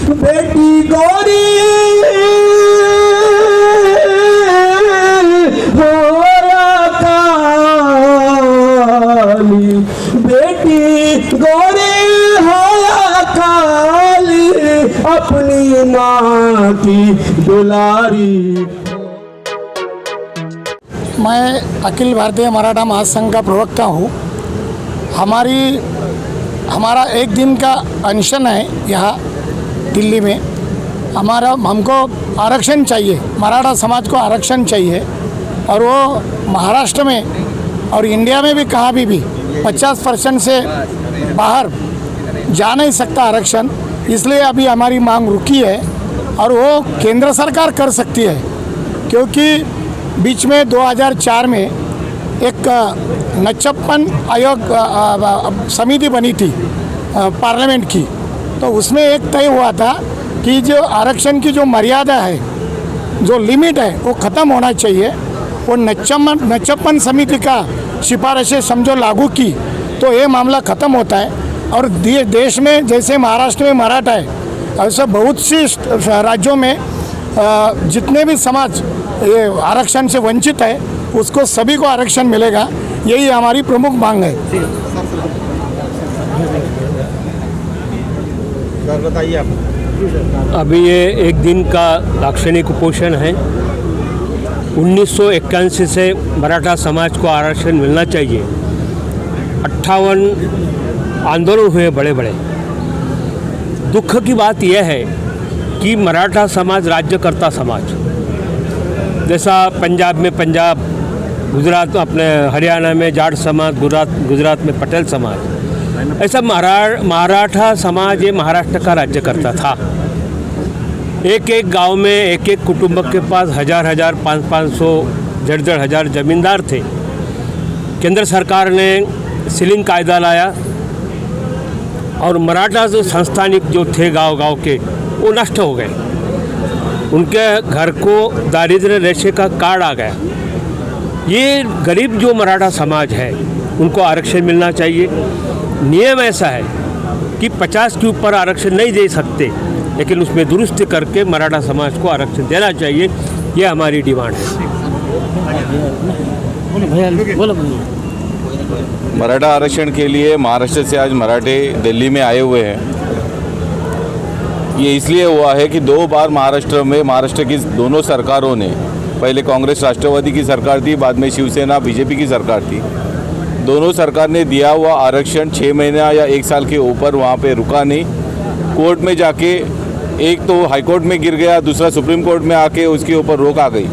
बेटी गौरी होया काली, बेटी गौरी होया काली, अपनी माँ की दुलारी। मैं अखिल भारतीय मराठा महासंघ का प्रवक्ता हूँ। हमारा एक दिन का अनशन है यहाँ दिल्ली में। हमको आरक्षण चाहिए, मराठा समाज को आरक्षण चाहिए, और वो महाराष्ट्र में और इंडिया में भी कहाँ भी 50% से बाहर जा नहीं सकता आरक्षण। इसलिए अभी हमारी मांग रुकी है और वो केंद्र सरकार कर सकती है, क्योंकि बीच में 2004 में एक नचप्पन आयोग समिति बनी थी पार्लियामेंट की, तो उसमें एक तय हुआ था कि जो आरक्षण की जो मर्यादा है, जो लिमिट है, वो ख़त्म होना चाहिए। वो नचप्पन समिति का सिफारिशें समझो लागू की तो ये मामला ख़त्म होता है। और देश में जैसे महाराष्ट्र में मराठा है, ऐसे बहुत सी राज्यों में जितने भी समाज ये आरक्षण से वंचित है, उसको सभी को आरक्षण मिलेगा। यही हमारी प्रमुख मांग है। बताइए आप। अभी ये एक दिन का लाक्षणिक कुपोषण है। 1981 से मराठा समाज को आरक्षण मिलना चाहिए। 58 आंदोलन हुए बड़े बड़े। दुख की बात यह है कि मराठा समाज राज्यकर्ता समाज, जैसा पंजाब में पंजाब, गुजरात अपने हरियाणा में जाट समाज, गुजरात में पटेल समाज, ऐसा मराठा समाज ये महाराष्ट्र का राज्यकर्ता था। एक एक गांव में एक एक कुटुंब के पास 1000-1000, 500-500, 1,500 जमींदार थे। केंद्र सरकार ने सीलिंग कायदा लाया और मराठा जो संस्थानिक जो थे गांव के, वो नष्ट हो गए। उनके घर को दारिद्र्य रेशे का कार्ड आ गया। ये गरीब जो मराठा समाज है उनको आरक्षण मिलना चाहिए। नियम ऐसा है कि 50 के ऊपर आरक्षण नहीं दे सकते, लेकिन उसमें दुरुस्ती करके मराठा समाज को आरक्षण देना चाहिए। ये हमारी डिमांड है। मराठा आरक्षण के लिए महाराष्ट्र से आज मराठे दिल्ली में आए हुए हैं। ये इसलिए हुआ है कि 2 बार महाराष्ट्र की दोनों सरकारों ने, पहले कांग्रेस राष्ट्रवादी की सरकार थी, बाद में शिवसेना बीजेपी की सरकार थी, दोनों सरकार ने दिया हुआ आरक्षण 6 महीना या 1 साल के ऊपर वहाँ पे रुका नहीं। कोर्ट में जाके, एक तो हाई कोर्ट में गिर गया, दूसरा सुप्रीम कोर्ट में आके उसके ऊपर रोक आ गई।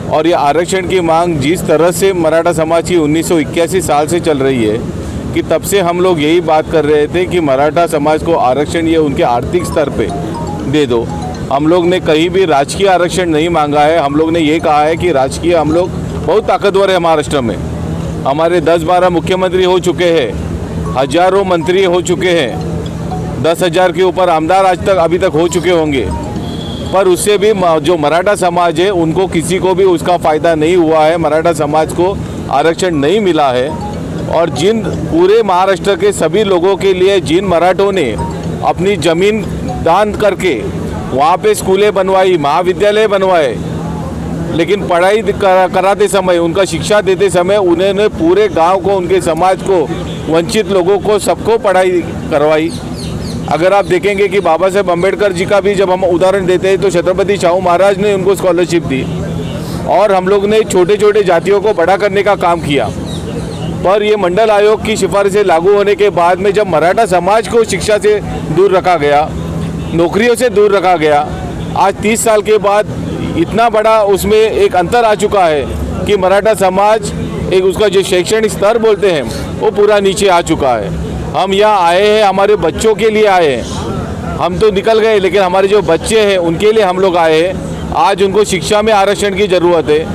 और ये आरक्षण की मांग जिस तरह से मराठा समाज की 1981 साल से चल रही है कि तब से हम लोग यही बात कर रहे थे कि मराठा समाज को आरक्षण ये उनके आर्थिक स्तर पे दे दो। हम लोग ने कहीं भी राजकीय आरक्षण नहीं मांगा है। हम लोग ने ये कहा है कि राजकीय, हम लोग बहुत ताकतवर है महाराष्ट्र में। हमारे 10-12 मुख्यमंत्री हो चुके हैं, हजारों मंत्री हो चुके हैं, 10,000 के ऊपर आमदार अभी तक हो चुके होंगे। पर उससे भी जो मराठा समाज है उनको किसी को भी उसका फ़ायदा नहीं हुआ है। मराठा समाज को आरक्षण नहीं मिला है। और जिन पूरे महाराष्ट्र के सभी लोगों के लिए जिन मराठों ने अपनी ज़मीन दान करके वहाँ पे स्कूलें बनवाई, महाविद्यालय बनवाए, लेकिन पढ़ाई कराते समय, उनका शिक्षा देते समय उन्होंने पूरे गांव को, उनके समाज को, वंचित लोगों को, सबको पढ़ाई करवाई। अगर आप देखेंगे कि बाबा साहेब अम्बेडकर जी का भी जब हम उदाहरण देते हैं तो छत्रपति शाहू महाराज ने उनको स्कॉलरशिप दी और हम लोग ने छोटे छोटे जातियों को बड़ा करने का काम किया। पर ये मंडल आयोग की सिफारिशें लागू होने के बाद में जब मराठा समाज को शिक्षा से दूर रखा गया, नौकरियों से दूर रखा गया, आज 30 साल के बाद इतना बड़ा उसमें एक अंतर आ चुका है कि मराठा समाज एक उसका जो शैक्षणिक स्तर बोलते हैं वो पूरा नीचे आ चुका है। हम यहाँ आए हैं, हमारे बच्चों के लिए आए हैं। हम तो निकल गए, लेकिन हमारे जो बच्चे हैं उनके लिए हम लोग आए हैं। आज उनको शिक्षा में आरक्षण की ज़रूरत है,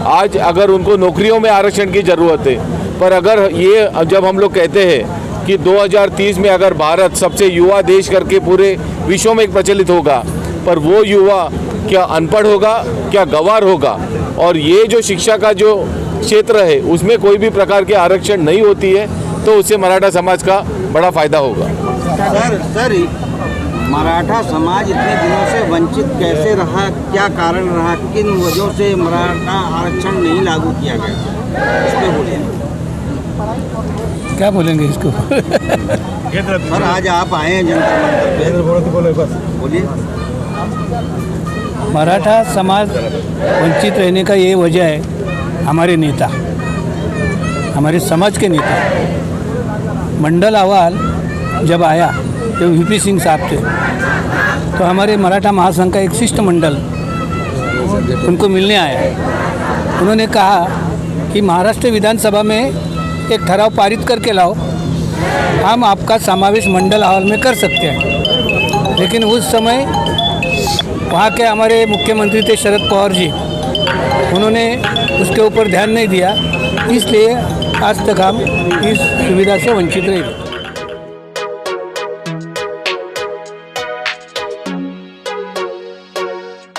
आज अगर उनको नौकरियों में आरक्षण की ज़रूरत है। पर अगर ये जब हम लोग कहते हैं कि 2030 में अगर भारत सबसे युवा देश करके पूरे विश्व में एक प्रचलित होगा, पर वो युवा क्या अनपढ़ होगा, क्या गंवार होगा, और ये जो शिक्षा का जो क्षेत्र है उसमें कोई भी प्रकार के आरक्षण नहीं होती है, तो उससे मराठा समाज का बड़ा फायदा होगा। मराठा समाज इतने दिनों से वंचित कैसे रहा, क्या कारण रहा, किन वजहों से मराठा आरक्षण नहीं लागू किया गया, इस पे बोलिए। क्या बोलेंगे इसको? सर आज आप आए हैं जंतर मंतर पे, बोलिए। मराठा समाज वंचित रहने का ये वजह है हमारे नेता, हमारे समाज के नेता। मंडल अहवाल जब आया तो वीपी सिंह साहब थे, तो हमारे मराठा महासंघ का एक शिष्टमंडल उनको मिलने आया। उन्होंने कहा कि महाराष्ट्र विधानसभा में एक ठराव पारित करके लाओ, हम आपका समावेश मंडल अहवाल में कर सकते हैं। लेकिन उस समय वहाँ के हमारे मुख्यमंत्री थे शरद पवार जी, उन्होंने उसके ऊपर ध्यान नहीं दिया, इसलिए आज तक हम इस सुविधा से वंचित रहे।